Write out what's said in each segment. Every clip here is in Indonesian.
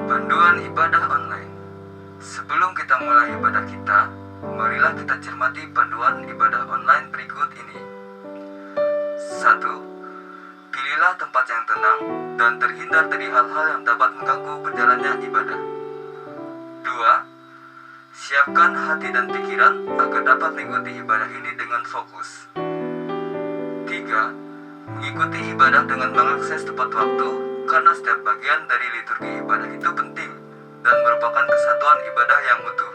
Panduan ibadah online. Sebelum kita mulai ibadah kita, marilah kita cermati panduan ibadah online berikut ini. 1. Pilihlah tempat yang tenang dan terhindar dari hal-hal yang dapat mengganggu berjalannya ibadah. 2. Siapkan hati dan pikiran agar dapat mengikuti ibadah ini dengan fokus. 3. Mengikuti ibadah dengan mengakses tepat waktu, karena setiap bagian dari liturgi ibadah itu penting dan merupakan kesatuan ibadah yang utuh.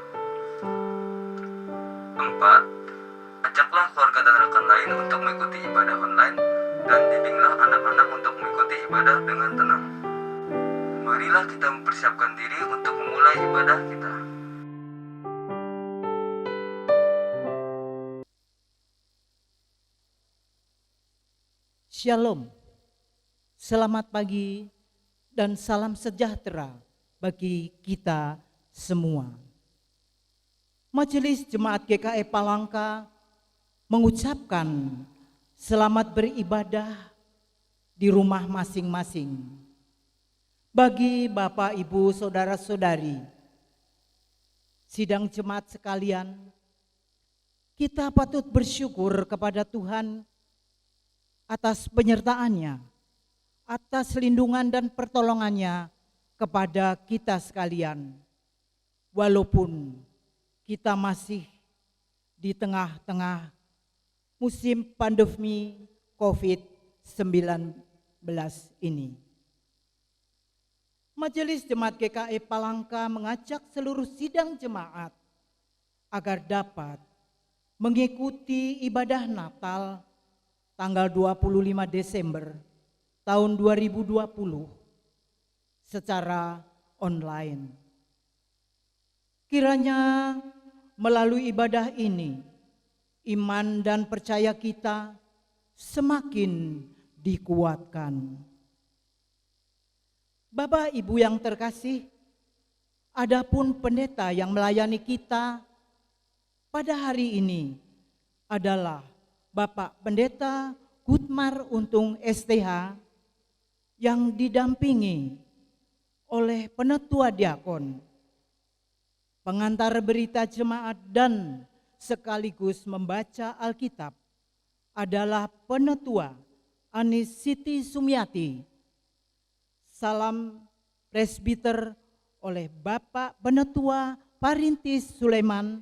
4. Ajaklah keluarga dan rekan lain untuk mengikuti ibadah online dan bimbinglah anak-anak untuk mengikuti ibadah dengan tenang. Marilah kita mempersiapkan diri untuk memulai ibadah kita. Shalom, selamat pagi dan salam sejahtera bagi kita semua. Majelis Jemaat GKI Palangka mengucapkan selamat beribadah di rumah masing-masing. Bagi Bapak, Ibu, Saudara-saudari, sidang jemaat sekalian, kita patut bersyukur kepada Tuhan atas penyertaannya, atas lindungan dan pertolongannya kepada kita sekalian. Walaupun kita masih di tengah-tengah musim pandemi COVID-19 ini. Majelis Jemaat GKI Palangka mengajak seluruh sidang jemaat agar dapat mengikuti ibadah Natal tanggal 25 Desember tahun 2020 secara online. Kiranya melalui ibadah ini, iman dan percaya kita semakin dikuatkan. Bapak Ibu yang terkasih, adapun pendeta yang melayani kita pada hari ini adalah Bapak Pendeta Gutmar Untung STH yang didampingi oleh penetua diakon, pengantar berita jemaat dan sekaligus membaca Alkitab adalah penetua Anis Siti Sumiati. Salam presbiter oleh Bapak Penetua Parintis Sulaiman,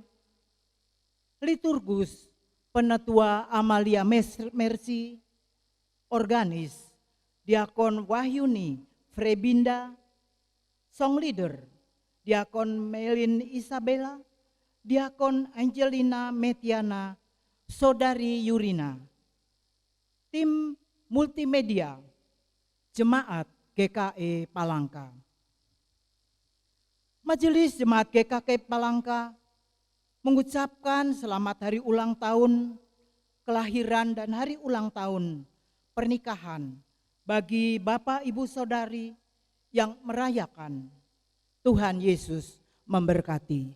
liturgus Penetua Amalia Mercy, organis Diakon Wahyuni Frebinda, song leader Diakon Melin Isabella, Diakon Angelina Metiana, Saudari Yurina, tim multimedia Jemaat GKI Palangka. Majelis Jemaat GKI Palangka mengucapkan selamat hari ulang tahun kelahiran dan hari ulang tahun pernikahan bagi Bapak Ibu Saudari yang merayakan. Tuhan Yesus memberkati.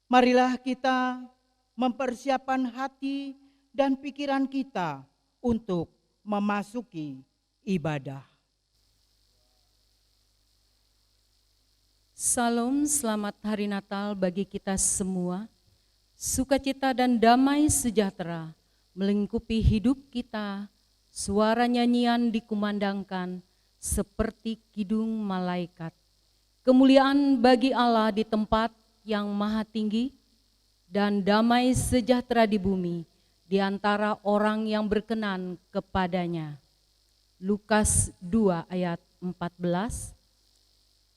Marilah kita mempersiapkan hati dan pikiran kita untuk memasuki ibadah. Salam, selamat hari Natal bagi kita semua. Sukacita dan damai sejahtera melingkupi hidup kita. Suara nyanyian dikumandangkan seperti kidung malaikat. Kemuliaan bagi Allah di tempat yang maha tinggi dan damai sejahtera di bumi di antara orang yang berkenan kepadanya. Lukas 2 ayat 14.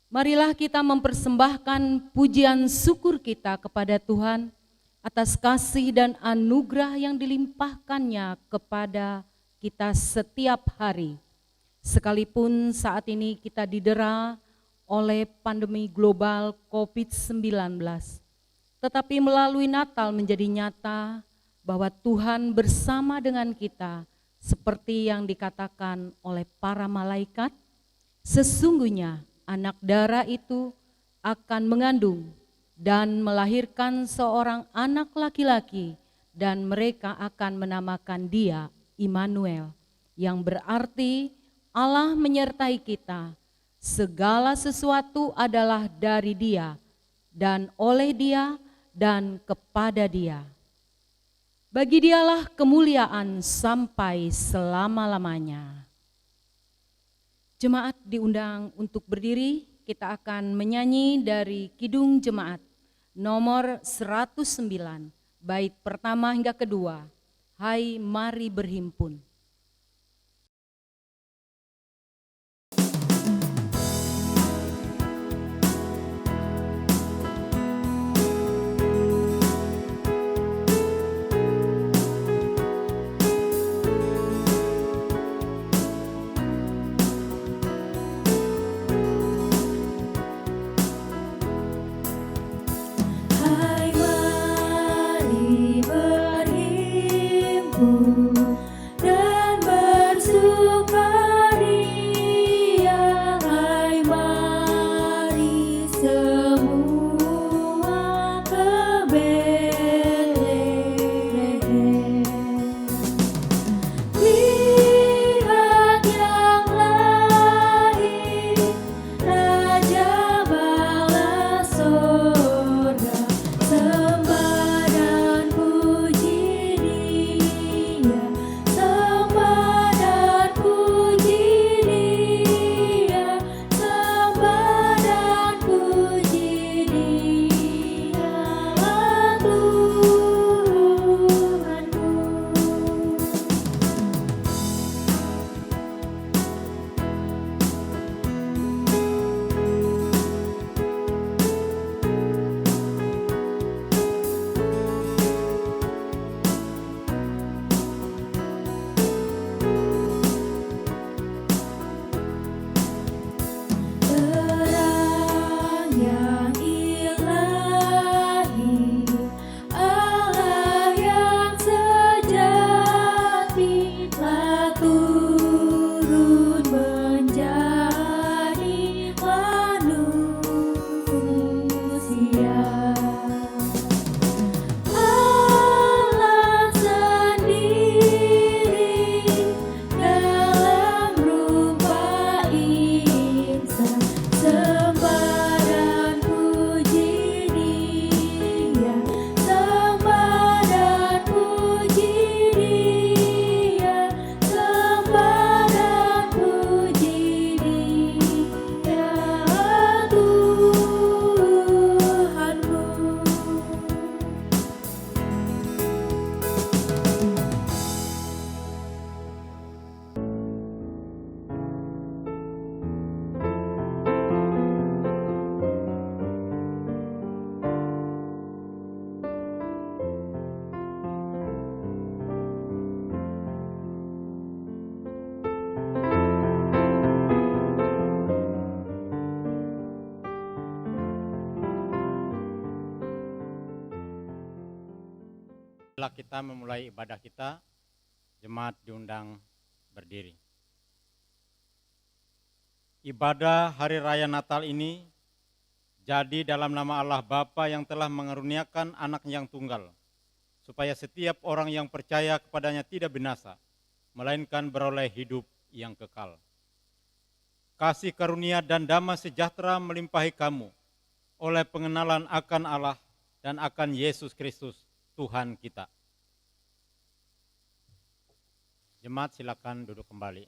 Marilah kita mempersembahkan pujian syukur kita kepada Tuhan atas kasih dan anugerah yang dilimpahkannya kepada kita setiap hari. Sekalipun saat ini kita didera oleh pandemi global COVID-19, tetapi melalui Natal menjadi nyata bahwa Tuhan bersama dengan kita seperti yang dikatakan oleh para malaikat. Sesungguhnya anak darah itu akan mengandung dan melahirkan seorang anak laki-laki dan mereka akan menamakan dia Immanuel, yang berarti Allah menyertai kita. Segala sesuatu adalah dari Dia, dan oleh Dia, dan kepada Dia. Bagi Dialah kemuliaan sampai selama-lamanya. Jemaat diundang untuk berdiri, kita akan menyanyi dari Kidung Jemaat nomor 109, bait pertama hingga kedua. Hai mari berhimpun. Hai mari berhimpun dan bersukaria. Hai mari semua ke Betlehem. Lihat yang lahir, Raja bala sorga. Sembah dan puji Dia, sembah dan puji Dia, sembah dan puji Dialah Tuhanku. Terang yang ilahi, Allah yang sejati, telah turun menjadi manusia. Allah sendiri dalam rupa insan, sembah dan puji Dia, sembah dan puji Dia, sembah dan puji Dia, Tuhanku. Setelah kita memulai ibadah kita, jemaat diundang berdiri. Ibadah Hari Raya Natal ini jadi dalam nama Allah Bapa yang telah mengaruniakan anak yang tunggal, supaya setiap orang yang percaya kepadanya tidak binasa, melainkan beroleh hidup yang kekal. Kasih karunia dan damai sejahtera melimpahi kamu oleh pengenalan akan Allah dan akan Yesus Kristus, Tuhan kita. Jemaat silakan duduk kembali.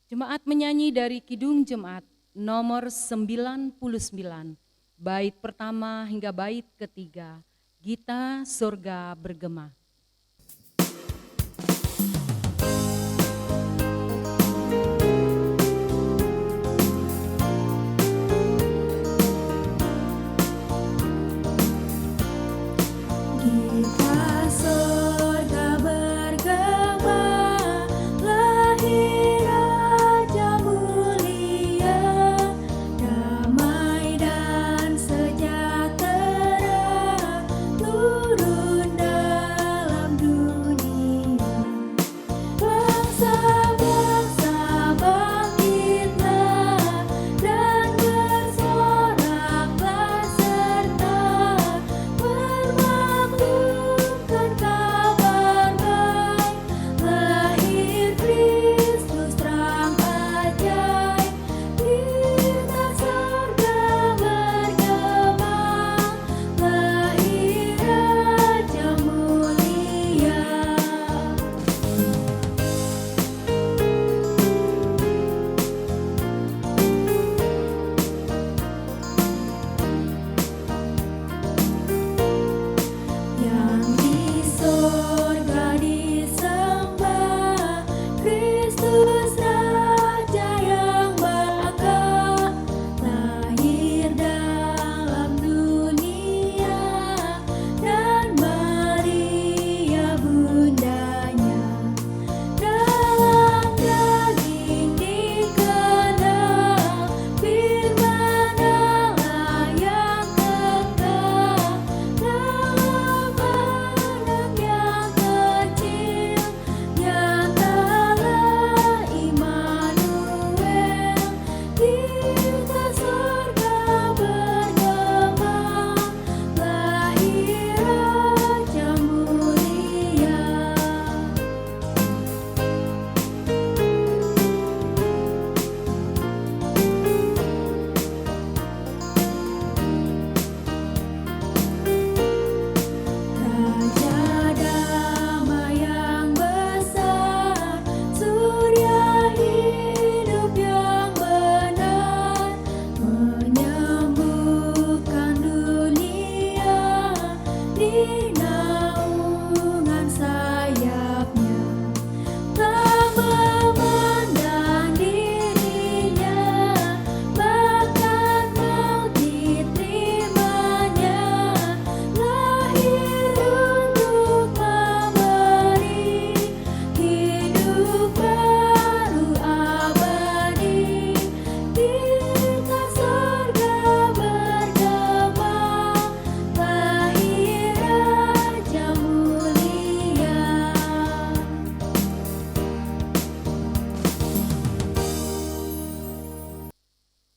Jemaat menyanyi dari Kidung Jemaat nomor 99, bait pertama hingga bait ketiga. Gita Surga Bergema. Gita sorga bergema, lahir Raja mulia, damai dan sejahtera turun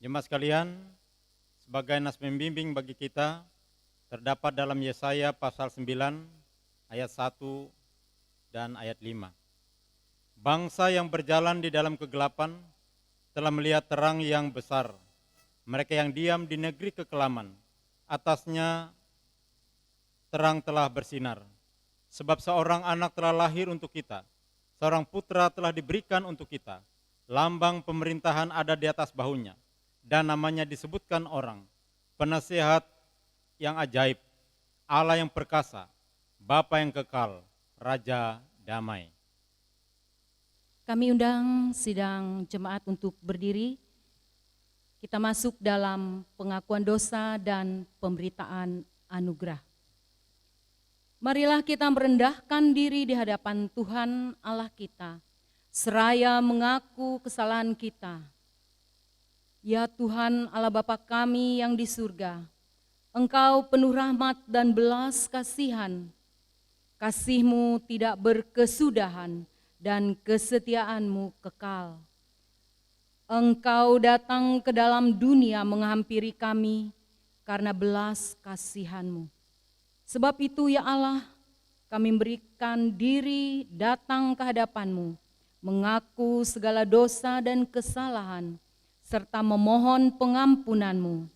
Jemaat sekalian, sebagai nas pembimbing bagi kita, terdapat dalam Yesaya pasal 9 ayat 1 dan ayat 5. Bangsa yang berjalan di dalam kegelapan telah melihat terang yang besar. Mereka yang diam di negeri kekelaman, atasnya terang telah bersinar. Sebab seorang anak telah lahir untuk kita, seorang putra telah diberikan untuk kita. Lambang pemerintahan ada di atas bahunya, dan namanya disebutkan orang, penasehat yang ajaib, Allah yang perkasa, Bapa yang kekal, Raja damai. Kami undang sidang jemaat untuk berdiri. Kita masuk dalam pengakuan dosa dan pemberitaan anugerah. Marilah kita merendahkan diri di hadapan Tuhan Allah kita, seraya mengaku kesalahan kita. Ya Tuhan Allah Bapa kami yang di surga, Engkau penuh rahmat dan belas kasihan. Kasih-Mu tidak berkesudahan dan kesetiaan-Mu kekal. Engkau datang ke dalam dunia menghampiri kami karena belas kasihan-Mu. Sebab itu ya Allah, kami berikan diri datang ke hadapan-Mu, mengaku segala dosa dan kesalahan, serta memohon pengampunan-Mu.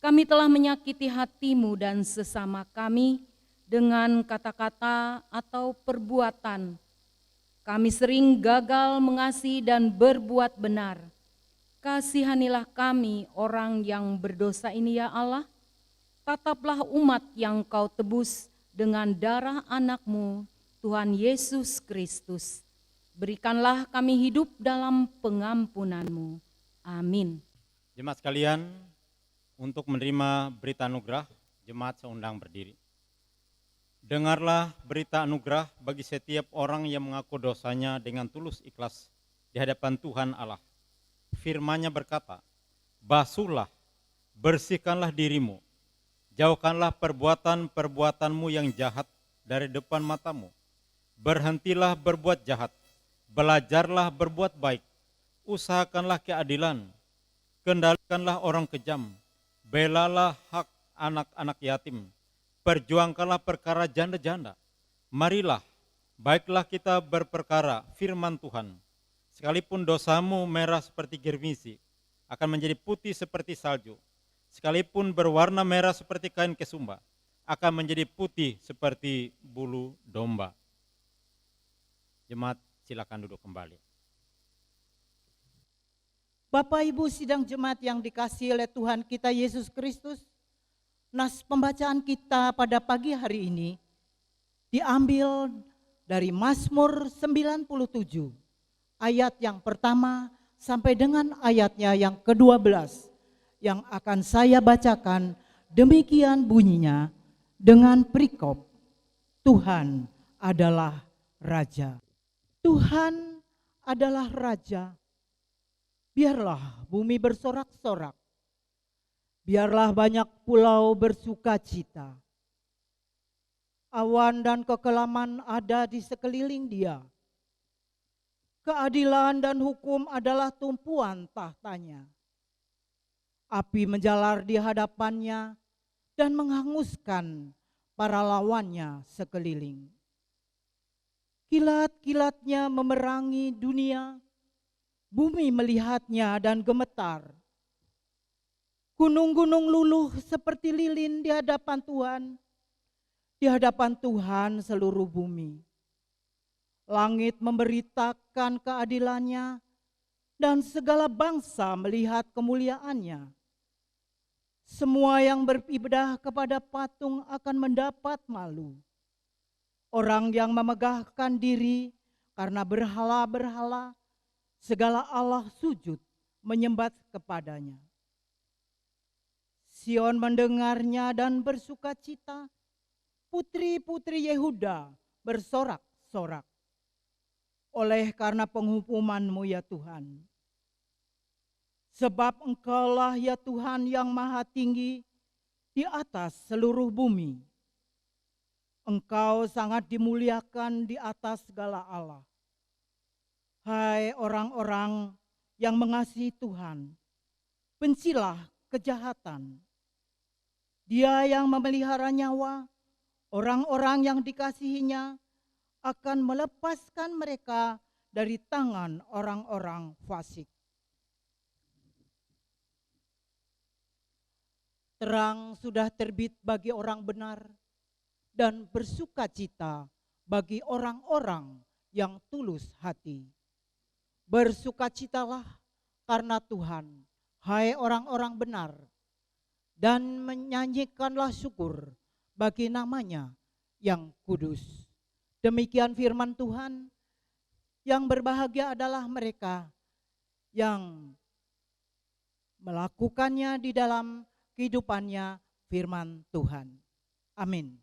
Kami telah menyakiti hati-Mu dan sesama kami dengan kata-kata atau perbuatan. Kami sering gagal mengasihi dan berbuat benar. Kasihanilah kami orang yang berdosa ini ya Allah. Tataplah umat yang Kau tebus dengan darah anak-Mu, Tuhan Yesus Kristus. Berikanlah kami hidup dalam pengampunan-Mu. Amin. Jemaat sekalian, untuk menerima berita anugerah, jemaat seundang berdiri. Dengarlah berita anugerah bagi setiap orang yang mengaku dosanya dengan tulus ikhlas di hadapan Tuhan Allah. Firman-Nya berkata, basuhlah, bersihkanlah dirimu, jauhkanlah perbuatan-perbuatanmu yang jahat dari depan matamu. Berhentilah berbuat jahat, belajarlah berbuat baik, usahakanlah keadilan, kendalikanlah orang kejam, belalah hak anak-anak yatim, perjuangkanlah perkara janda-janda. Marilah, baiklah kita berperkara firman Tuhan. Sekalipun dosamu merah seperti girmisi, akan menjadi putih seperti salju. Sekalipun berwarna merah seperti kain kesumba, akan menjadi putih seperti bulu domba. Jemaat silakan duduk kembali. Bapak Ibu sidang jemaat yang dikasihi oleh Tuhan kita Yesus Kristus, nas pembacaan kita pada pagi hari ini diambil dari Mazmur 97, ayat yang pertama sampai dengan ayatnya yang ke-12, yang akan saya bacakan. Demikian bunyinya dengan perikop, Tuhan adalah Raja. Tuhan adalah Raja. Biarlah bumi bersorak-sorak. Biarlah banyak pulau bersuka cita. Awan dan kekelaman ada di sekeliling Dia. Keadilan dan hukum adalah tumpuan tahtanya. Api menjalar di hadapannya dan menghanguskan para lawannya sekeliling. Kilat-kilatnya memerangi dunia, bumi melihatnya dan gemetar. Gunung-gunung luluh seperti lilin di hadapan Tuhan seluruh bumi. Langit memberitakan keadilannya dan segala bangsa melihat kemuliaannya. Semua yang beribadah kepada patung akan mendapat malu. Orang yang memegahkan diri karena berhala-berhala, segala Allah sujud menyembah kepadanya. Sion mendengarnya dan bersuka cita, putri-putri Yehuda bersorak-sorak. Oleh karena penghukuman-Mu ya Tuhan. Sebab Engkaulah ya Tuhan yang maha tinggi di atas seluruh bumi. Engkau sangat dimuliakan di atas segala Allah. Hai orang-orang yang mengasihi Tuhan, bencilah kejahatan. Dia yang memelihara nyawa orang-orang yang dikasihinya akan melepaskan mereka dari tangan orang-orang fasik. Terang sudah terbit bagi orang benar dan bersukacita bagi orang-orang yang tulus hati. Bersukacitalah karena Tuhan, hai orang-orang benar, dan menyanyikanlah syukur bagi namanya yang kudus. Demikian firman Tuhan. Yang berbahagia adalah mereka yang melakukannya di dalam kehidupannya firman Tuhan. Amin.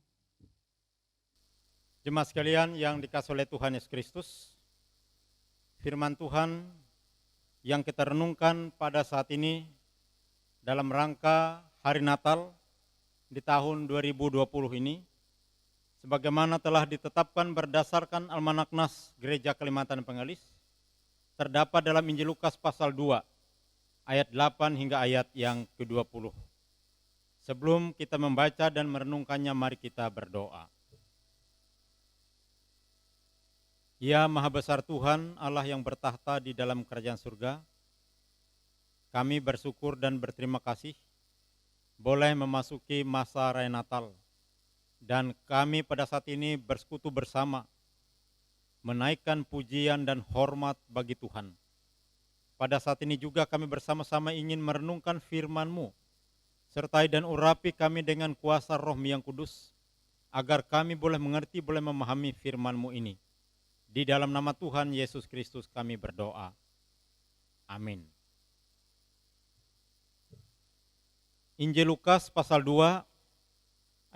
Jemaat sekalian yang dikasihi oleh Tuhan Yesus Kristus, firman Tuhan yang kita renungkan pada saat ini dalam rangka Hari Natal di tahun 2020 ini, sebagaimana telah ditetapkan berdasarkan Almanak Nas Gereja Kalimantan Pengelis, terdapat dalam Injil Lukas pasal 2, ayat 8 hingga ayat yang ke-20. Sebelum kita membaca dan merenungkannya, mari kita berdoa. Ya Maha Besar Tuhan, Allah yang bertahta di dalam kerajaan surga, kami bersyukur dan berterima kasih boleh memasuki masa Raya Natal, dan kami pada saat ini bersekutu bersama menaikkan pujian dan hormat bagi Tuhan. Pada saat ini juga kami bersama-sama ingin merenungkan firman-Mu, sertai dan urapi kami dengan kuasa Roh-Mu yang kudus, agar kami boleh mengerti, boleh memahami firman-Mu ini. Di dalam nama Tuhan Yesus Kristus kami berdoa. Amin. Injil Lukas pasal 2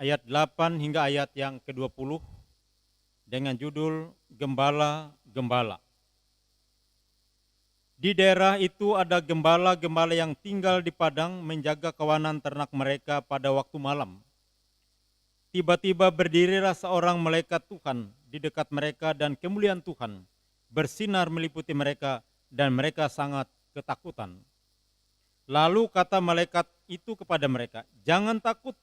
ayat 8 hingga ayat yang ke-20 dengan judul Gembala-Gembala. Di daerah itu ada gembala-gembala yang tinggal di padang menjaga kawanan ternak mereka pada waktu malam. Tiba-tiba berdirilah seorang malaikat Tuhan di dekat mereka dan kemuliaan Tuhan bersinar meliputi mereka dan mereka sangat ketakutan. Lalu kata malaikat itu kepada mereka, "Jangan takut,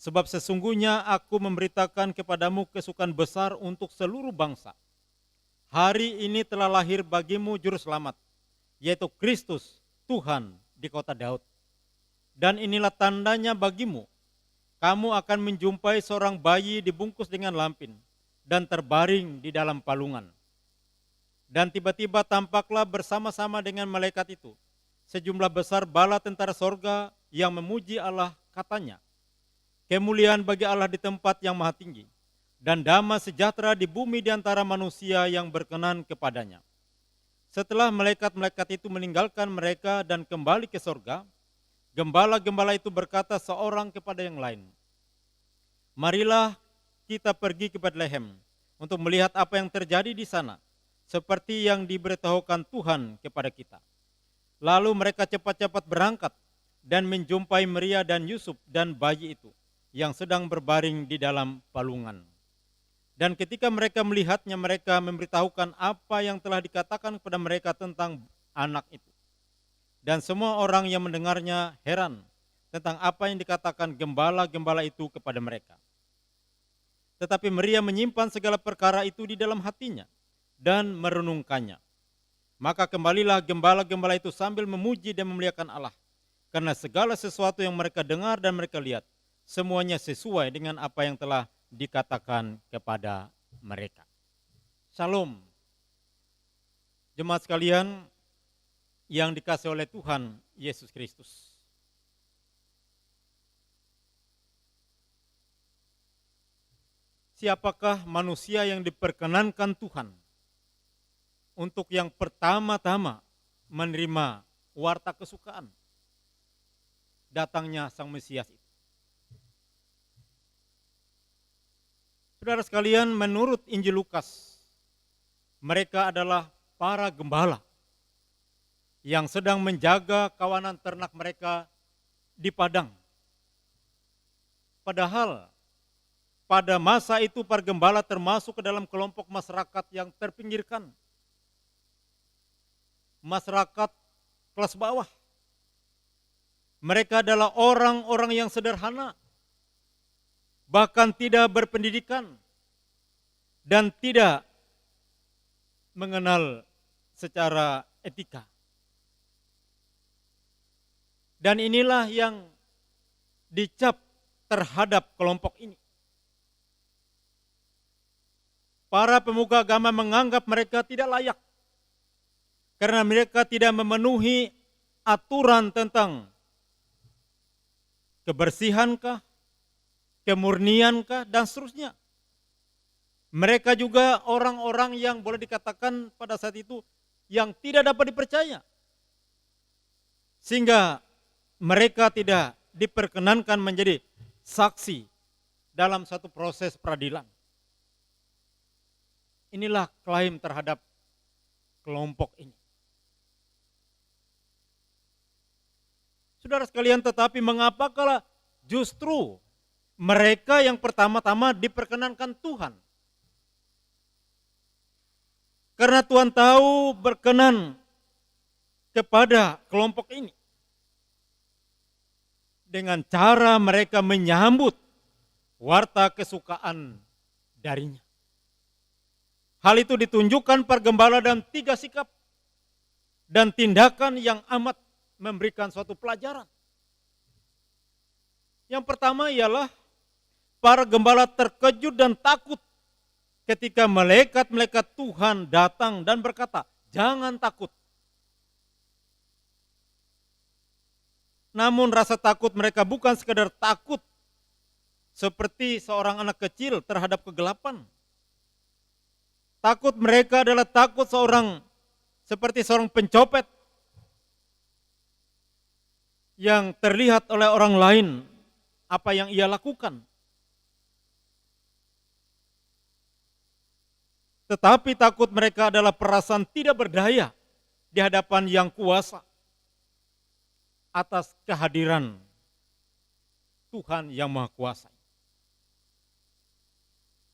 sebab sesungguhnya aku memberitakan kepadamu kesukaan besar untuk seluruh bangsa. Hari ini telah lahir bagimu juru selamat, yaitu Kristus Tuhan di kota Daud. Dan inilah tandanya bagimu, kamu akan menjumpai seorang bayi dibungkus dengan lampin dan terbaring di dalam palungan." Dan tiba-tiba tampaklah bersama-sama dengan malaikat itu sejumlah besar bala tentara sorga yang memuji Allah, katanya, "Kemuliaan bagi Allah di tempat yang maha tinggi, dan damai sejahtera di bumi di antara manusia yang berkenan kepadanya." Setelah malaikat-malaikat itu meninggalkan mereka dan kembali ke sorga, gembala-gembala itu berkata seorang kepada yang lain, "Marilah kita pergi ke Betlehem untuk melihat apa yang terjadi di sana, seperti yang diberitahukan Tuhan kepada kita." Lalu mereka cepat-cepat berangkat dan menjumpai Maria dan Yusuf dan bayi itu yang sedang berbaring di dalam palungan. Dan ketika mereka melihatnya, mereka memberitahukan apa yang telah dikatakan kepada mereka tentang anak itu. Dan semua orang yang mendengarnya heran tentang apa yang dikatakan gembala-gembala itu kepada mereka. Tetapi Maria menyimpan segala perkara itu di dalam hatinya dan merenungkannya. Maka kembalilah gembala-gembala itu sambil memuji dan memuliakan Allah, karena segala sesuatu yang mereka dengar dan mereka lihat, semuanya sesuai dengan apa yang telah dikatakan kepada mereka. Shalom. Jemaat sekalian yang dikasihi oleh Tuhan Yesus Kristus. Siapakah manusia yang diperkenankan Tuhan untuk yang pertama-tama menerima warta kesukaan datangnya Sang Mesias itu? Saudara sekalian, menurut Injil Lukas, mereka adalah para gembala yang sedang menjaga kawanan ternak mereka di padang. Padahal pada masa itu para gembala termasuk ke dalam kelompok masyarakat yang terpinggirkan, masyarakat kelas bawah, Mereka adalah orang-orang yang sederhana, bahkan tidak berpendidikan, dan tidak mengenal secara etika. Dan inilah yang dicap terhadap kelompok ini. Para pemuka agama menganggap mereka tidak layak karena mereka tidak memenuhi aturan tentang kebersihankah, kemurniankah, dan seterusnya. Mereka juga orang-orang yang boleh dikatakan pada saat itu yang tidak dapat dipercaya. Sehingga mereka tidak diperkenankan menjadi saksi dalam satu proses peradilan. Inilah klaim terhadap kelompok ini. Saudara sekalian, tetapi mengapakah justru mereka yang pertama-tama diperkenankan Tuhan? Karena Tuhan tahu berkenan kepada kelompok ini. Dengan cara mereka menyambut warta kesukaan darinya. Hal itu ditunjukkan para gembala dalam 3 sikap dan tindakan yang amat memberikan suatu pelajaran. Yang pertama ialah para gembala terkejut dan takut ketika malaikat-malaikat Tuhan datang dan berkata, "Jangan takut." Namun rasa takut mereka bukan sekedar takut seperti seorang anak kecil terhadap kegelapan. Takut mereka adalah takut seperti seorang pencopet yang terlihat oleh orang lain apa yang ia lakukan. Tetapi takut mereka adalah perasaan tidak berdaya di hadapan yang kuasa atas kehadiran Tuhan yang Maha Kuasa.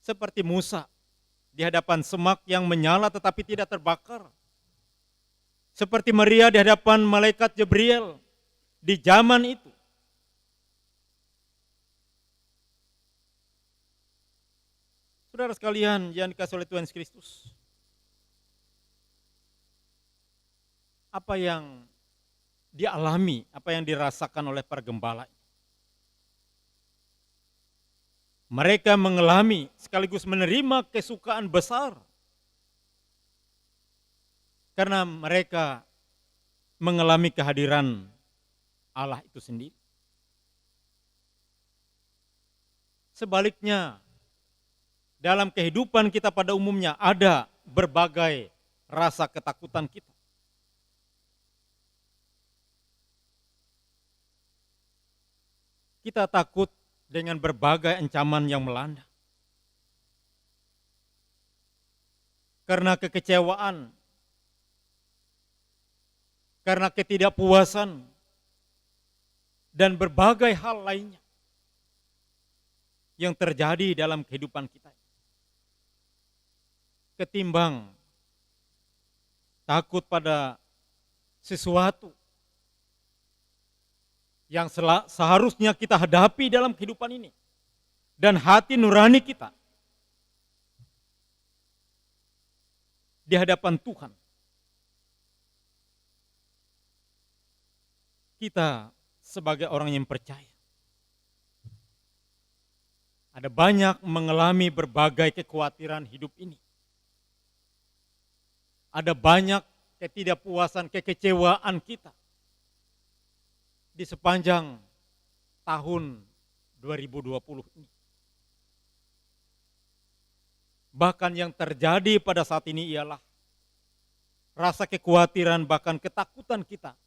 Seperti Musa di hadapan semak yang menyala tetapi tidak terbakar. Seperti Maria di hadapan malaikat Jibril di zaman itu. Saudara sekalian yang dikasihi oleh Tuhan Yesus Kristus, apa yang dialami, apa yang dirasakan oleh para gembala? Mereka mengalami sekaligus menerima kesukaan besar karena mereka mengalami kehadiran Allah itu sendiri. Sebaliknya, dalam kehidupan kita pada umumnya ada berbagai rasa ketakutan kita. Kita takut dengan berbagai ancaman yang melanda. Karena kekecewaan, karena ketidakpuasan, dan berbagai hal lainnya yang terjadi dalam kehidupan kita. Ketimbang takut pada sesuatu yang seharusnya kita hadapi dalam kehidupan ini. Dan hati nurani kita di hadapan Tuhan. Kita sebagai orang yang percaya. Ada banyak mengalami berbagai kekhawatiran hidup ini. Ada banyak ketidakpuasan, kekecewaan kita di sepanjang tahun 2020 ini. Bahkan yang terjadi pada saat ini ialah rasa kekhawatiran bahkan ketakutan kita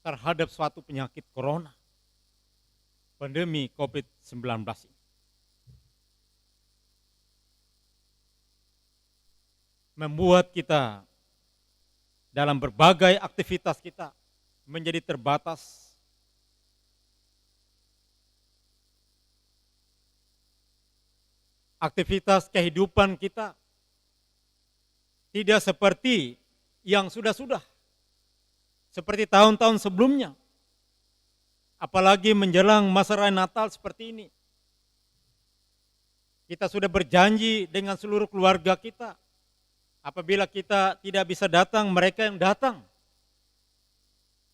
terhadap suatu penyakit corona, pandemi COVID-19 ini. Membuat kita dalam berbagai aktivitas kita menjadi terbatas. Aktivitas kehidupan kita tidak seperti yang sudah-sudah. Seperti tahun-tahun sebelumnya. Apalagi menjelang masa raya Natal seperti ini. Kita sudah berjanji dengan seluruh keluarga kita. Apabila kita tidak bisa datang, mereka yang datang.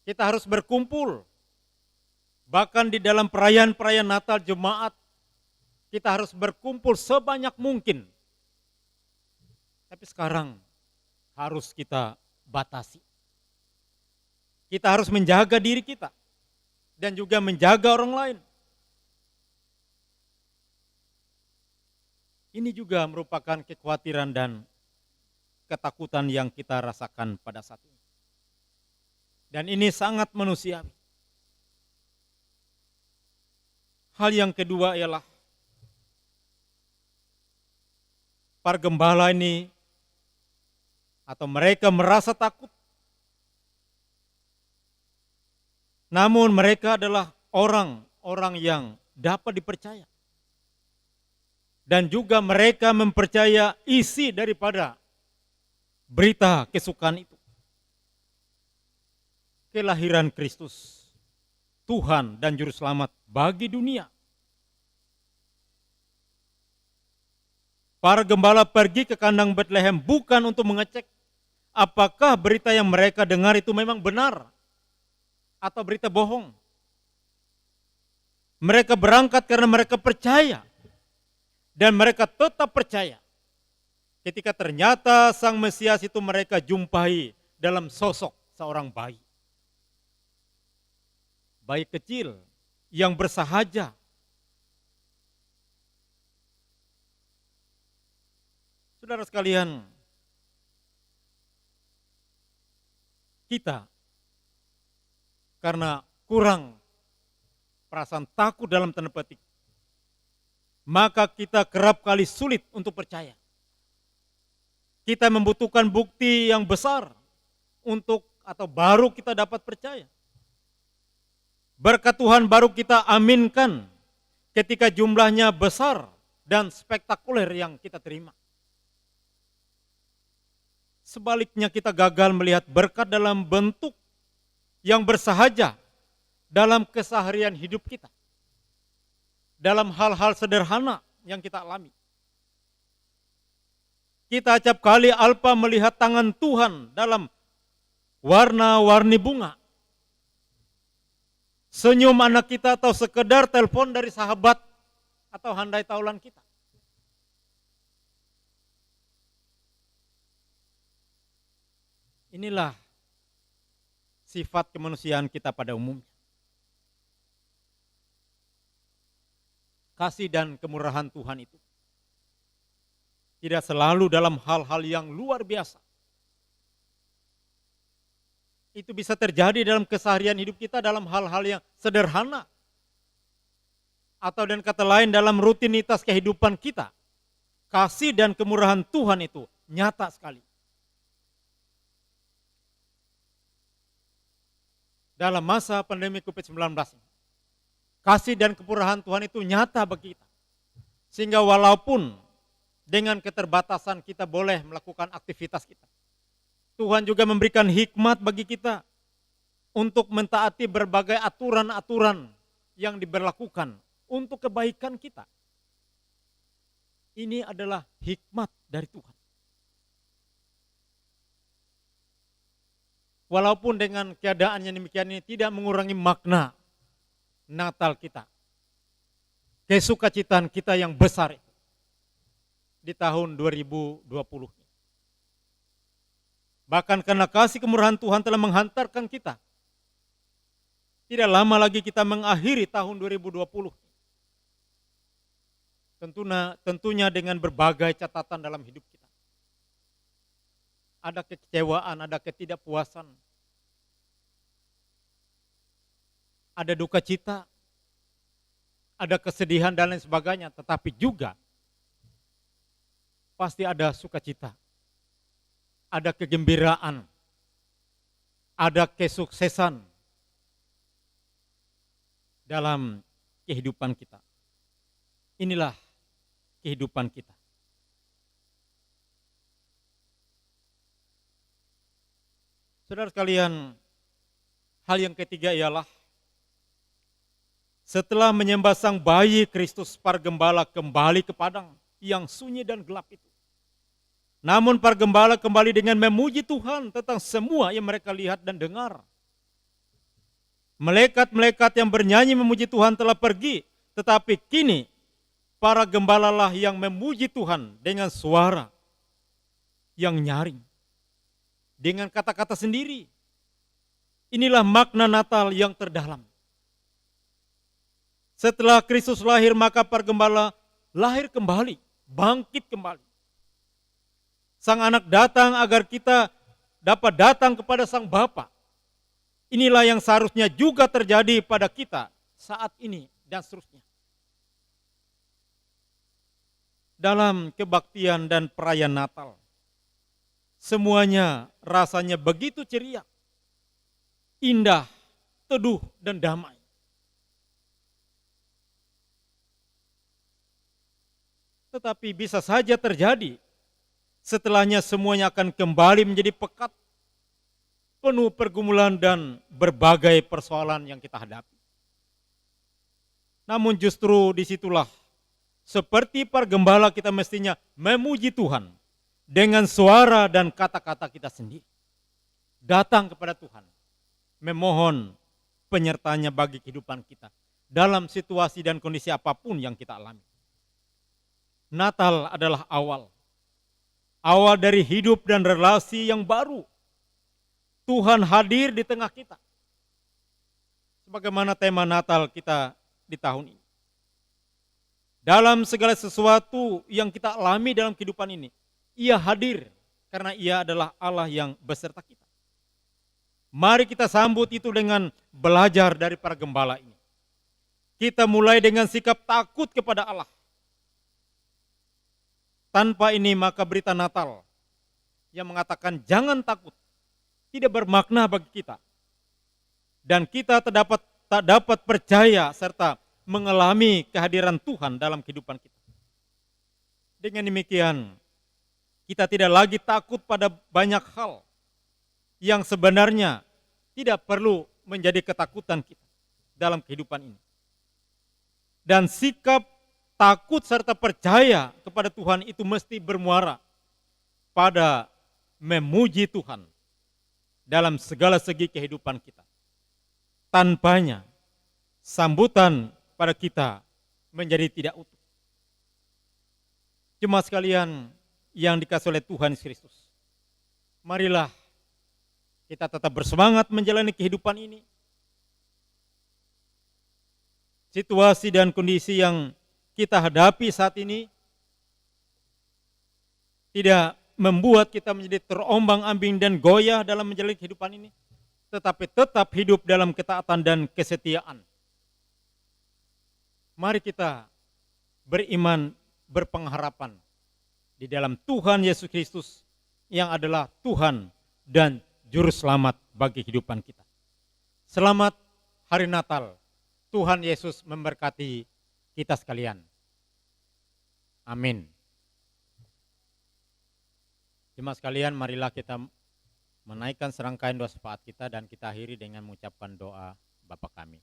Kita harus berkumpul. Bahkan di dalam perayaan-perayaan Natal jemaat, kita harus berkumpul sebanyak mungkin. Tapi sekarang harus kita batasi. Kita harus menjaga diri kita dan juga menjaga orang lain. Ini juga merupakan kekhawatiran dan ketakutan yang kita rasakan pada saat ini. Dan ini sangat manusiawi. Hal yang kedua ialah para gembala ini atau mereka merasa takut. Namun mereka adalah orang-orang yang dapat dipercaya. Dan juga mereka mempercaya isi daripada berita kesukaan itu. Kelahiran Kristus, Tuhan dan Juru Selamat bagi dunia. Para gembala pergi ke kandang Bethlehem bukan untuk mengecek apakah berita yang mereka dengar itu memang benar atau berita bohong. Mereka berangkat karena mereka percaya. Dan mereka tetap percaya ketika ternyata Sang Mesias itu mereka jumpai dalam sosok seorang bayi. Bayi kecil yang bersahaja. Saudara sekalian, kita karena kurang perasaan takut dalam tanda petik, maka kita kerap kali sulit untuk percaya. Kita membutuhkan bukti yang besar untuk atau baru kita dapat percaya. Berkat Tuhan baru kita aminkan ketika jumlahnya besar dan spektakuler yang kita terima. Sebaliknya kita gagal melihat berkat dalam bentuk yang bersahaja dalam keseharian hidup kita. Dalam hal-hal sederhana yang kita alami. Kita acap kali alpa melihat tangan Tuhan dalam warna-warni bunga. Senyum anak kita atau sekedar telepon dari sahabat atau handai taulan kita. Inilah sifat kemanusiaan kita pada umumnya. Kasih dan kemurahan Tuhan itu tidak selalu dalam hal-hal yang luar biasa. Itu bisa terjadi dalam keseharian hidup kita dalam hal-hal yang sederhana. Atau dengan kata lain dalam rutinitas kehidupan kita. Kasih dan kemurahan Tuhan itu nyata sekali. Dalam masa pandemi COVID-19 ini. Kasih dan kemurahan Tuhan itu nyata bagi kita. Sehingga walaupun dengan keterbatasan kita boleh melakukan aktivitas kita. Tuhan juga memberikan hikmat bagi kita untuk mentaati berbagai aturan-aturan yang diberlakukan untuk kebaikan kita. Ini adalah hikmat dari Tuhan. Walaupun dengan keadaan yang demikian ini tidak mengurangi makna Natal kita. Kesukacitaan kita yang besar di tahun 2020. Bahkan karena kasih kemurahan Tuhan telah menghantarkan kita. Tidak lama lagi kita mengakhiri tahun 2020. Tentunya dengan berbagai catatan dalam hidup kita. Ada kekecewaan, ada ketidakpuasan. Ada duka cita, ada kesedihan dan lain sebagainya, tetapi juga pasti ada sukacita, ada kegembiraan, ada kesuksesan dalam kehidupan kita. Inilah kehidupan kita. Saudara sekalian, hal yang ketiga ialah Setelah menyembah sang bayi Kristus, para gembala kembali ke padang yang sunyi dan gelap itu. Namun para gembala kembali dengan memuji Tuhan tentang semua yang mereka lihat dan dengar. Malaikat-malaikat yang bernyanyi memuji Tuhan telah pergi, tetapi kini para gembalalah yang memuji Tuhan dengan suara yang nyaring, dengan kata-kata sendiri. Inilah makna Natal yang terdalam. Setelah Kristus lahir, maka para gembala lahir kembali, bangkit kembali. Sang anak datang agar kita dapat datang kepada sang Bapa. Inilah yang seharusnya juga terjadi pada kita saat ini dan seterusnya. Dalam kebaktian dan perayaan Natal, semuanya rasanya begitu ceria, indah, teduh, dan damai. Tetapi bisa saja terjadi, setelahnya semuanya akan kembali menjadi pekat, penuh pergumulan dan berbagai persoalan yang kita hadapi. Namun justru disitulah, seperti para gembala, kita mestinya memuji Tuhan dengan suara dan kata-kata kita sendiri. Datang kepada Tuhan, memohon penyertanya bagi kehidupan kita dalam situasi dan kondisi apapun yang kita alami. Natal adalah awal dari hidup dan relasi yang baru. Tuhan hadir di tengah kita. Sebagaimana tema Natal kita di tahun ini. Dalam segala sesuatu yang kita alami dalam kehidupan ini, Ia hadir karena Ia adalah Allah yang beserta kita. Mari kita sambut itu dengan belajar dari para gembala ini. Kita mulai dengan sikap takut kepada Allah. Tanpa ini maka berita Natal yang mengatakan jangan takut tidak bermakna bagi kita. Dan kita tak dapat percaya serta mengalami kehadiran Tuhan dalam kehidupan kita. Dengan demikian, kita tidak lagi takut pada banyak hal yang sebenarnya tidak perlu menjadi ketakutan kita dalam kehidupan ini. Dan sikap takut serta percaya kepada Tuhan itu mesti bermuara pada memuji Tuhan dalam segala segi kehidupan kita. Tanpanya, sambutan pada kita menjadi tidak utuh. Jemaat sekalian yang dikasihi oleh Tuhan Yesus Kristus, marilah kita tetap bersemangat menjalani kehidupan ini. Situasi dan kondisi yang kita hadapi saat ini tidak membuat kita menjadi terombang-ambing dan goyah dalam menjalani kehidupan ini, tetapi tetap hidup dalam ketaatan dan kesetiaan. Mari kita beriman, berpengharapan di dalam Tuhan Yesus Kristus yang adalah Tuhan dan Juru Selamat bagi kehidupan kita. Selamat Hari Natal. Tuhan Yesus memberkati kita sekalian. Amin. Jemaat sekalian, marilah kita menaikkan serangkaian doa syafaat kita dan kita akhiri dengan mengucapkan doa Bapa kami.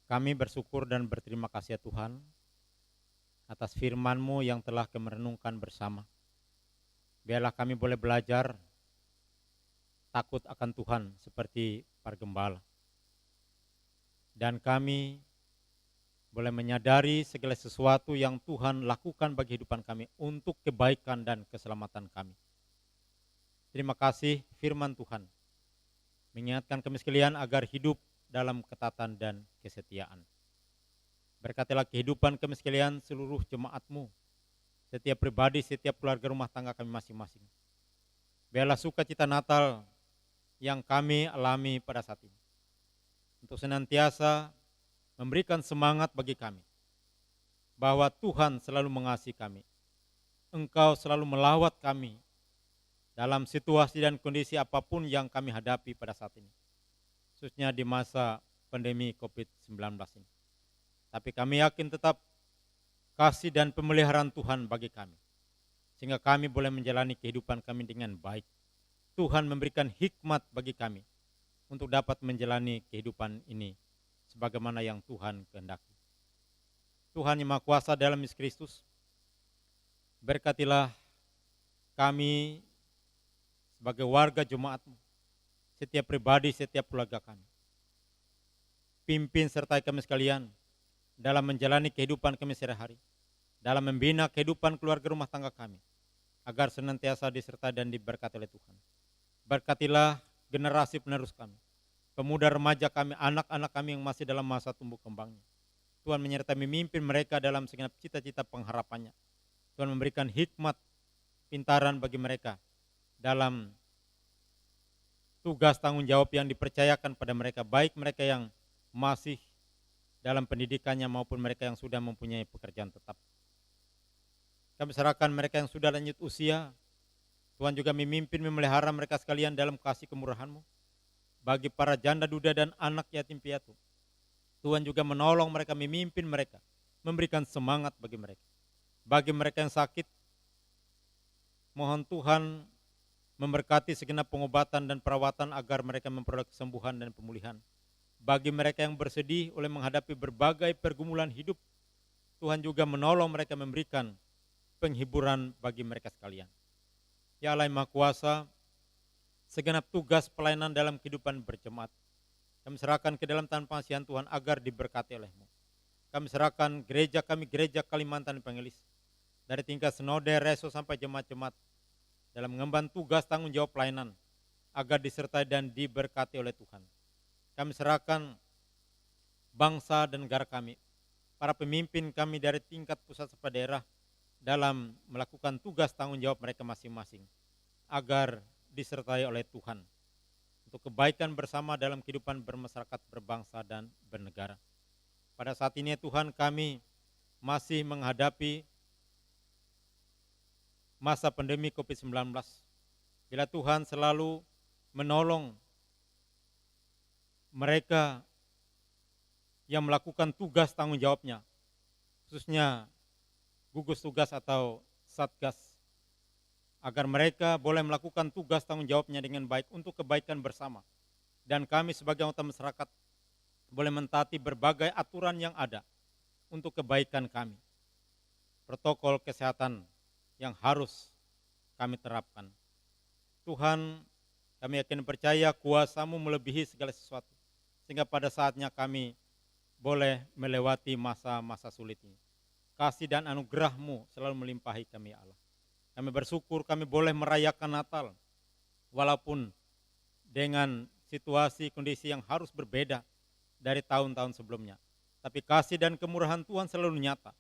Kami bersyukur dan berterima kasih ya Tuhan atas firman-Mu yang telah kami renungkan bersama. Biarlah kami boleh belajar takut akan Tuhan seperti para gembala. Dan kami boleh menyadari segala sesuatu yang Tuhan lakukan bagi kehidupan kami untuk kebaikan dan keselamatan kami. Terima kasih firman Tuhan mengingatkan kami sekalian agar hidup dalam ketaatan dan kesetiaan. Berkatilah kehidupan kami sekalian, seluruh jemaat-Mu, setiap pribadi, setiap keluarga rumah tangga kami masing-masing. Biarlah sukacita Natal yang kami alami pada saat ini untuk senantiasa memberikan semangat bagi kami bahwa Tuhan selalu mengasihi kami. Engkau selalu melawat kami dalam situasi dan kondisi apapun yang kami hadapi pada saat ini, khususnya di masa pandemi COVID-19 ini. Tapi kami yakin tetap kasih dan pemeliharaan Tuhan bagi kami, sehingga kami boleh menjalani kehidupan kami dengan baik. Tuhan memberikan hikmat bagi kami untuk dapat menjalani kehidupan ini sebagaimana yang Tuhan kehendaki. Tuhan yang Maha Kuasa dalam Yesus Kristus, berkatilah kami sebagai warga jemaat-Mu, setiap pribadi, setiap keluarga kami. Pimpin sertai kami sekalian dalam menjalani kehidupan kami sehari-hari, dalam membina kehidupan keluarga rumah tangga kami, agar senantiasa disertai dan diberkati oleh Tuhan. Berkatilah generasi penerus kami, pemuda remaja kami, anak-anak kami yang masih dalam masa tumbuh kembangnya. Tuhan menyertai memimpin mereka dalam segenap cita-cita pengharapannya. Tuhan memberikan hikmat, pintaran bagi mereka dalam tugas tanggung jawab yang dipercayakan pada mereka, baik mereka yang masih dalam pendidikannya maupun mereka yang sudah mempunyai pekerjaan tetap. Kami serahkan mereka yang sudah lanjut usia. Tuhan juga memimpin memelihara mereka sekalian dalam kasih kemurahan-Mu. Bagi para janda duda dan anak yatim piatu, Tuhan juga menolong mereka, memimpin mereka, memberikan semangat bagi mereka. Bagi mereka yang sakit, mohon Tuhan memberkati segenap pengobatan dan perawatan agar mereka memperoleh kesembuhan dan pemulihan. Bagi mereka yang bersedih oleh menghadapi berbagai pergumulan hidup, Tuhan juga menolong mereka, memberikan penghiburan bagi mereka sekalian. Ya Allah yang Maha Kuasa, segenap tugas pelayanan dalam kehidupan berjemaat, kami serahkan ke dalam tangan pengasihan Tuhan agar diberkati oleh-Mu. Kami serahkan gereja kami, gereja Kalimantan Evangelis, dari tingkat sinode, reso sampai jemaat-jemaat, dalam mengemban tugas tanggung jawab pelayanan, agar disertai dan diberkati oleh Tuhan. Kami serahkan bangsa dan negara kami, para pemimpin kami dari tingkat pusat sampai daerah, dalam melakukan tugas tanggung jawab mereka masing-masing, agar disertai oleh Tuhan untuk kebaikan bersama dalam kehidupan bermasyarakat, berbangsa dan bernegara. Pada saat ini Tuhan, kami masih menghadapi masa pandemi COVID-19. Bila Tuhan selalu menolong mereka yang melakukan tugas tanggung jawabnya, khususnya gugus tugas atau satgas, agar mereka boleh melakukan tugas tanggung jawabnya dengan baik untuk kebaikan bersama. Dan kami sebagai anggota masyarakat boleh mentaati berbagai aturan yang ada untuk kebaikan kami. Protokol kesehatan yang harus kami terapkan. Tuhan, kami yakin percaya kuasa-Mu melebihi segala sesuatu, sehingga pada saatnya kami boleh melewati masa-masa sulit ini. Kasih dan anugerah-Mu selalu melimpahi kami, ya Allah. Kami bersyukur kami boleh merayakan Natal, walaupun dengan situasi kondisi yang harus berbeda dari tahun-tahun sebelumnya. Tapi kasih dan kemurahan Tuhan selalu nyata,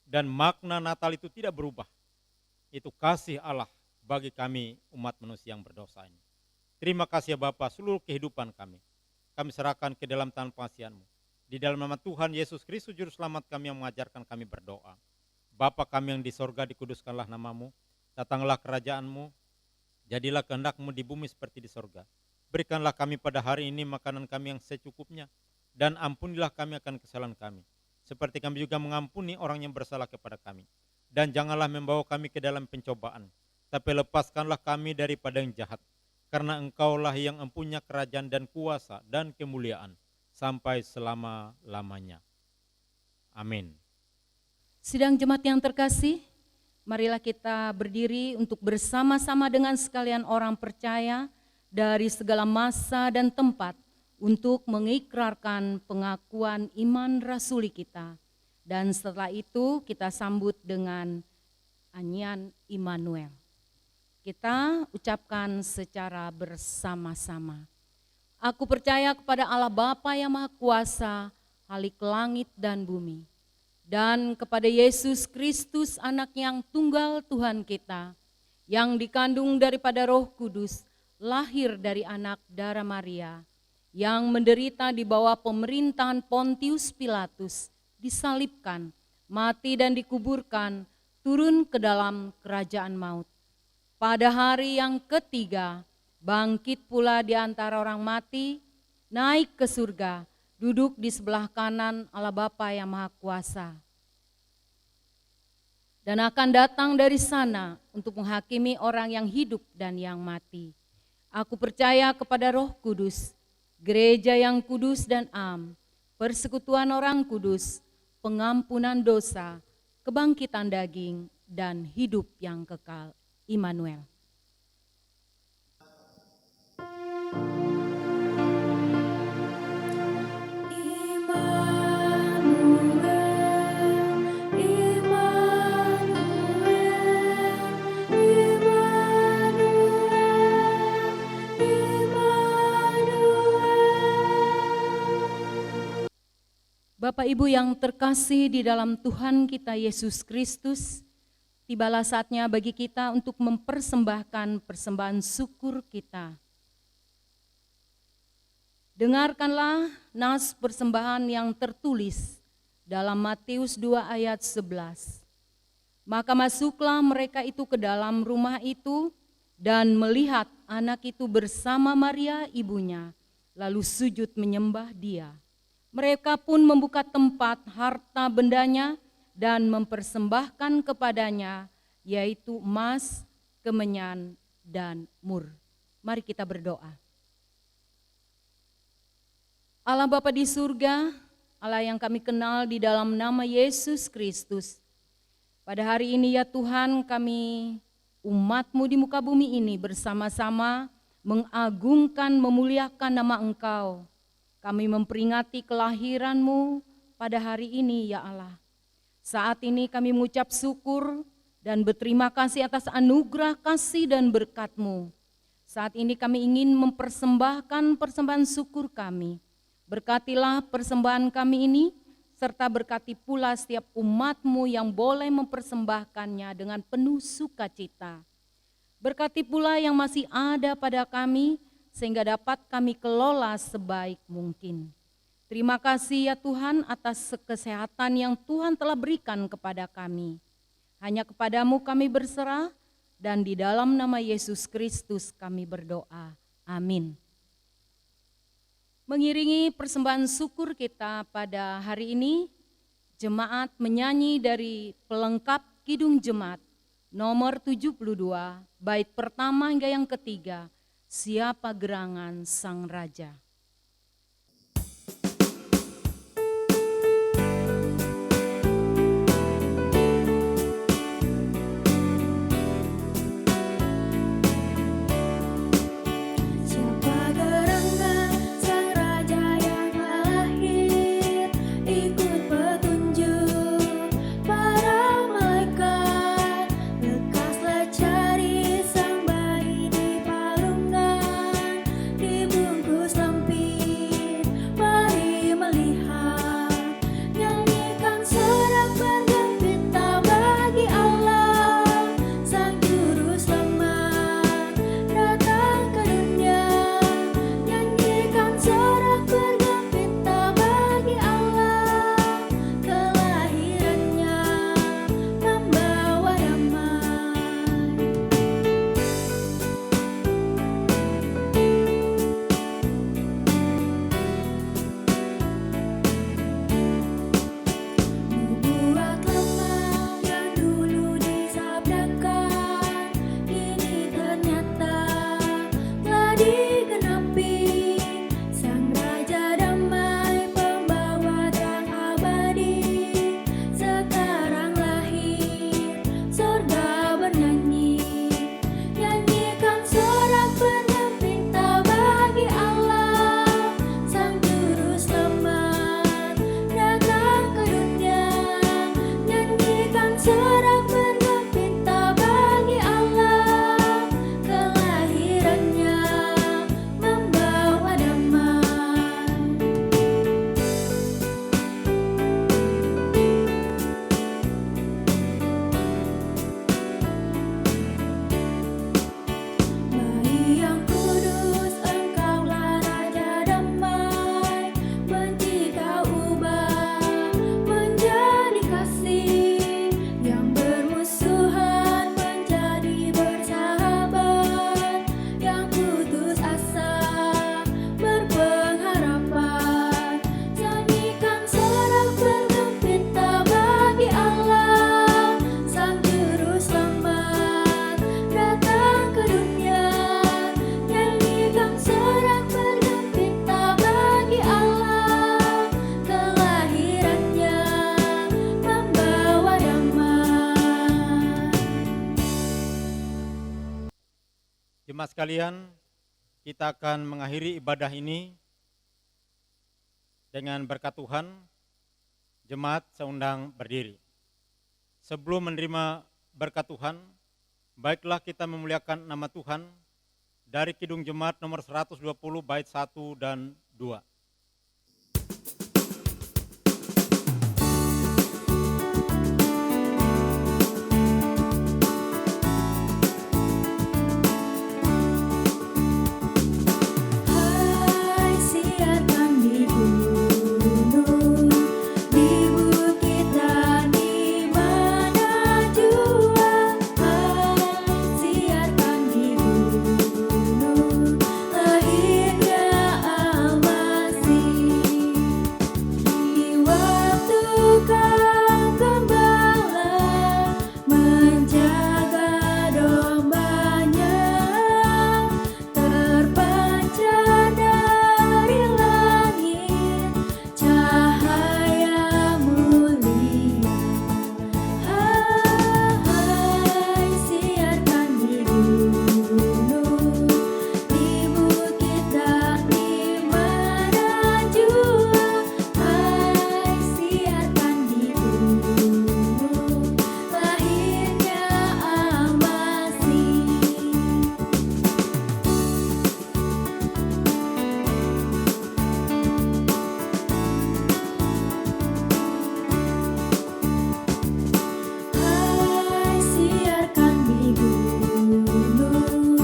dan makna Natal itu tidak berubah. Itu kasih Allah bagi kami umat manusia yang berdosa ini. Terima kasih ya Bapa, seluruh kehidupan kami serahkan ke dalam tangan pengasihan-Mu. Di dalam nama Tuhan Yesus Kristus Juru Selamat kami yang mengajarkan kami berdoa. Bapa kami yang di sorga, dikuduskanlah nama-Mu, datanglah kerajaan-Mu, jadilah kehendak-Mu di bumi seperti di sorga. Berikanlah kami pada hari ini makanan kami yang secukupnya, dan ampunilah kami akan kesalahan kami, seperti kami juga mengampuni orang yang bersalah kepada kami. Dan janganlah membawa kami ke dalam pencobaan, tapi lepaskanlah kami daripada yang jahat, karena Engkaulah yang mempunyai kerajaan dan kuasa dan kemuliaan sampai selama-lamanya. Amin. Sidang jemaat yang terkasih, marilah kita berdiri untuk bersama-sama dengan sekalian orang percaya dari segala masa dan tempat untuk mengikrarkan pengakuan iman rasuli kita. Dan setelah itu kita sambut dengan nyanyian Immanuel. Kita ucapkan secara bersama-sama. Aku percaya kepada Allah Bapa yang Maha Kuasa, Khalik langit dan bumi, dan kepada Yesus Kristus, Anak yang tunggal Tuhan kita, yang dikandung daripada Roh Kudus, lahir dari anak darah Maria, yang menderita di bawah pemerintahan Pontius Pilatus, disalibkan, mati dan dikuburkan, turun ke dalam kerajaan maut. Pada hari yang ketiga, bangkit pula di antara orang mati, naik ke surga, duduk di sebelah kanan Allah Bapa yang Maha Kuasa. Dan akan datang dari sana untuk menghakimi orang yang hidup dan yang mati. Aku percaya kepada Roh Kudus, gereja yang kudus dan am, persekutuan orang kudus, pengampunan dosa, kebangkitan daging, dan hidup yang kekal. Immanuel. Bapak Ibu yang terkasih di dalam Tuhan kita Yesus Kristus, tibalah saatnya bagi kita untuk mempersembahkan persembahan syukur kita. Dengarkanlah nas persembahan yang tertulis dalam Matius 2 ayat 11. Maka masuklah mereka itu ke dalam rumah itu dan melihat anak itu bersama Maria ibunya, lalu sujud menyembah dia. Mereka pun membuka tempat harta bendanya dan mempersembahkan kepadanya, yaitu emas, kemenyan, dan mur. Mari kita berdoa. Allah Bapa di surga, Allah yang kami kenal di dalam nama Yesus Kristus. Pada hari ini ya Tuhan, kami umat-Mu di muka bumi ini bersama-sama mengagungkan, memuliakan nama Engkau. Kami memperingati kelahiran-Mu pada hari ini ya Allah. Saat ini kami mengucap syukur dan berterima kasih atas anugerah kasih dan berkat-Mu. Saat ini kami ingin mempersembahkan persembahan syukur kami. Berkatilah persembahan kami ini, serta berkati pula setiap umat-Mu yang boleh mempersembahkannya dengan penuh sukacita. Berkati pula yang masih ada pada kami, sehingga dapat kami kelola sebaik mungkin. Terima kasih ya Tuhan atas kesehatan yang Tuhan telah berikan kepada kami. Hanya kepadamu kami berserah, dan di dalam nama Yesus Kristus kami berdoa. Amin. Mengiringi persembahan syukur kita pada hari ini, jemaat menyanyi dari pelengkap Kidung Jemaat nomor 72, bait pertama hingga yang ketiga, Siapa Gerangan Sang Raja. Siapa gerangan sang raja yang lahir, ikut petunjuk para malaikat, lekaslah cari sang bayi di palungan, dibungkus lampion sekalian, kita akan mengakhiri ibadah ini dengan berkat Tuhan. Jemaat seundang berdiri. Sebelum menerima berkat Tuhan, baiklah kita memuliakan nama Tuhan dari Kidung Jemaat nomor 120 bait 1 dan 2. Hai siarkan di gunung, di bukit dan di mana jua. Hai siarkan di gunung, lahirnya Al-Masih. Di waktu kau gembala menjaga dombanya, terpancar dari langit cahaya mulia. Hai siarkan di gunung, di bukit dan di mana jua. Hai siarkan di gunung, lahirnya Al-Masih. Hai siarkan di gunung,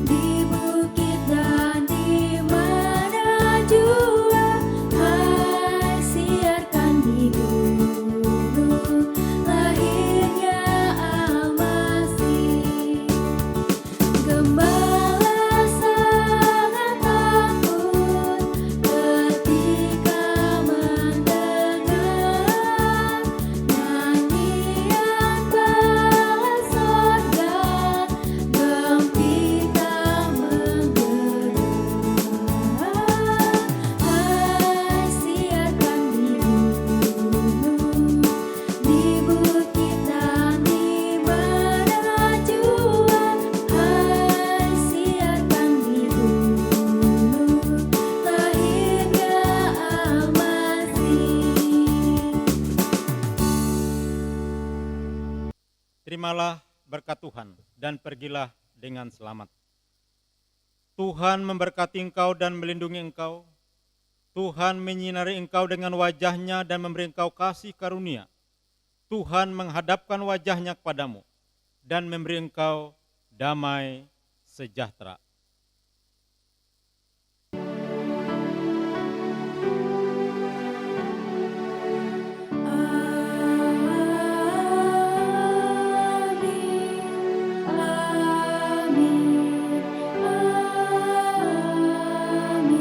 di bukit dan di mana jua. Hai siarkan di gunung, lahirnya Al-Masih. Gembala sangat takut ketika mendengar nyanyian bala sorga gempita menggema. Hai siarkan di gunung, di bukit dan di mana jua. Hai siarkan di gunung, lahirnya Al-Masih. Terimalah berkat Tuhan dan pergilah dengan selamat. Tuhan memberkati engkau dan melindungi engkau. Tuhan menyinari engkau dengan wajah-Nya dan memberi engkau kasih karunia. Tuhan menghadapkan wajah-Nya kepadamu dan memberi engkau damai sejahtera. Amin, amin, amin.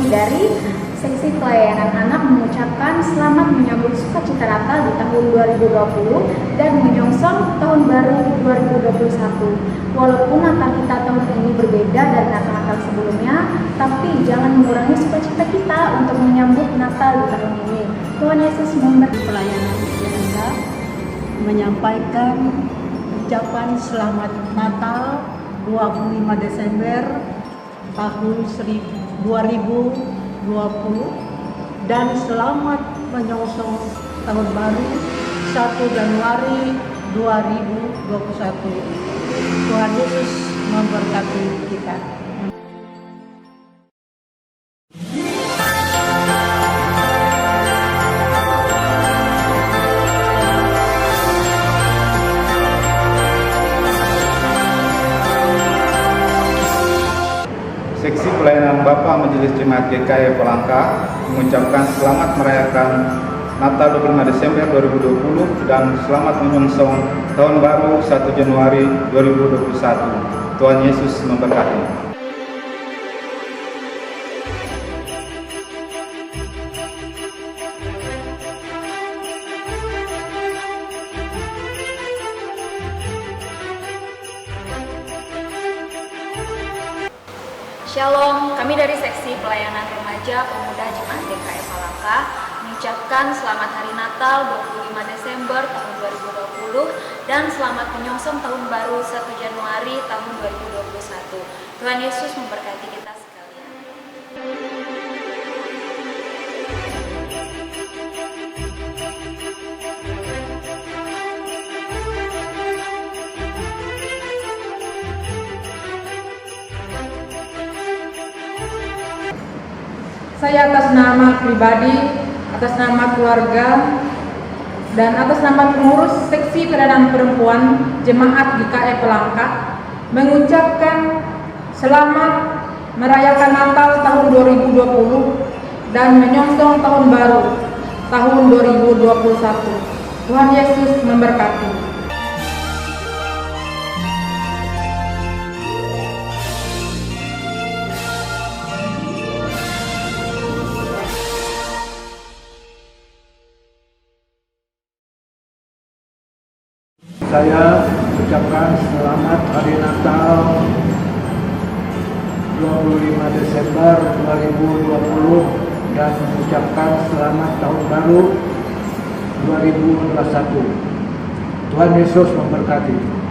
Kami dari Seksi Pelayanan Anak mengucapkan selamat menyambut sukacita Natal di tahun 2020 dan menyongsong tahun baru 2021. Walaupun Natal kita tahun ini berbeda dari Natal-Natal sebelumnya, tapi jangan mengurangi sukacita kita untuk menyambut Natal di tahun ini. Tuhan Yesus memberkati. Pelayanan Gereja menyampaikan ucapan selamat Natal 25 Desember tahun 2020 dan selamat menyongsong tahun baru 1 Januari 2021. Tuhan Yesus memberkati kita. Seksi Pelayanan Bapak Majelis Jemaat GKI Palangka mengucapkan selamat merayakan Natal 25 Desember 2020 dan selamat menyongsong Tahun Baru 1 Januari 2021. Tuhan Yesus memberkati. Shalom, kami dari Seksi Pelayanan Remaja Pemuda Jemaat GKI Palangka mengucapkan selamat Hari Natal 25 Desember tahun 2020 dan selamat menyongsong Tahun Baru 1 Januari tahun 2021. Tuhan Yesus memberkati kita sekalian. Saya atas nama pribadi, atas nama keluarga, dan atas nama pengurus Seksi Pelayanan Perempuan Jemaat GKI Palangka mengucapkan selamat merayakan Natal tahun 2020 dan menyongsong tahun baru tahun 2021. Tuhan Yesus memberkati. Saya ucapkan selamat Hari Natal 25 Desember 2020 dan mengucapkan selamat Tahun Baru 2021. Tuhan Yesus memberkati.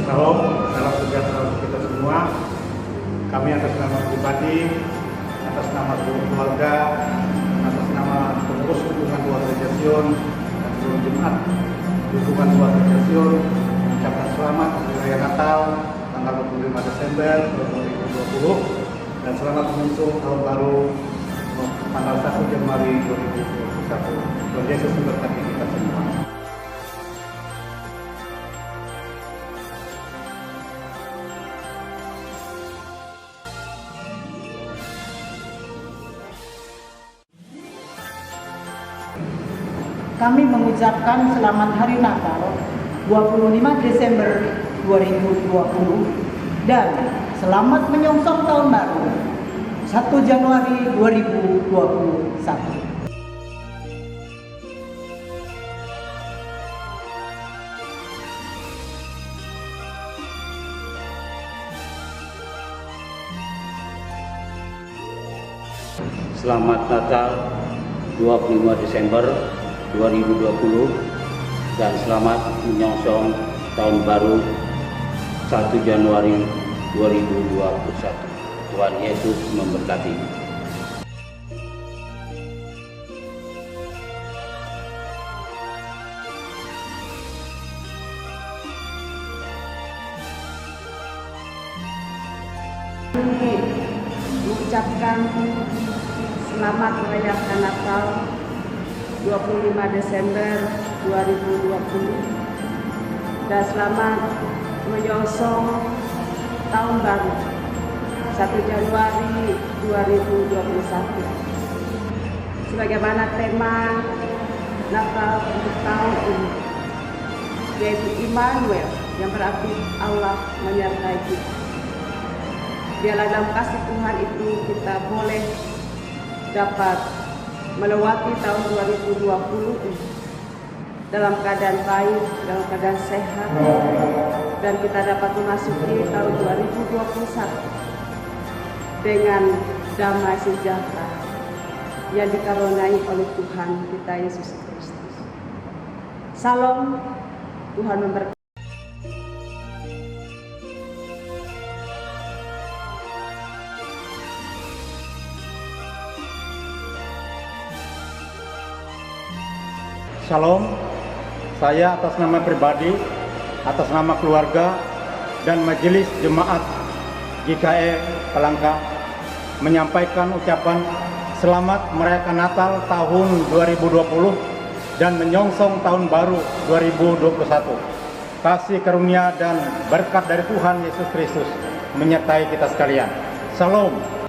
Salam sejahtera untuk kita semua. Kami atas nama pribadi, atas nama seluruh keluarga, atas nama pengurus dukungan keluarga Jasion dan seluruh jemaat dukungan keluarga Jasion mengucapkan selamat Hari Raya Natal tanggal 25 Desember 2020 dan selamat menyongsong Tahun Baru tanggal 1 Januari 2021. Tuhan Yesus memberkati kita semua. Kami mengucapkan selamat Hari Natal 25 Desember 2020 dan selamat menyongsong Tahun Baru 1 Januari 2021. Selamat Natal 25 Desember 2020 dan selamat menyongsong Tahun Baru 1 Januari 2021. Tuhan Yesus memberkati. Mengucapkan selamat merayakan Natal 25 Desember 2020 dan selamat menyongsong Tahun Baru 1 Januari 2021. Sebagaimana tema Natal untuk tahun ini, yaitu Immanuel, yang berarti Allah menyertai kita. Biarlah dalam kasih Tuhan itu kita boleh dapat melewati tahun 2020 ini dalam keadaan baik, dalam keadaan sehat, dan kita dapat memasuki tahun 2021 dengan damai sejahtera yang dikaruniai oleh Tuhan kita Yesus Kristus. Salam, Tuhan memberkati. Shalom, saya atas nama pribadi, atas nama keluarga, dan Majelis Jemaat GKE Palangka menyampaikan ucapan selamat merayakan Natal tahun 2020 dan menyongsong tahun baru 2021. Kasih karunia dan berkat dari Tuhan Yesus Kristus menyertai kita sekalian. Shalom.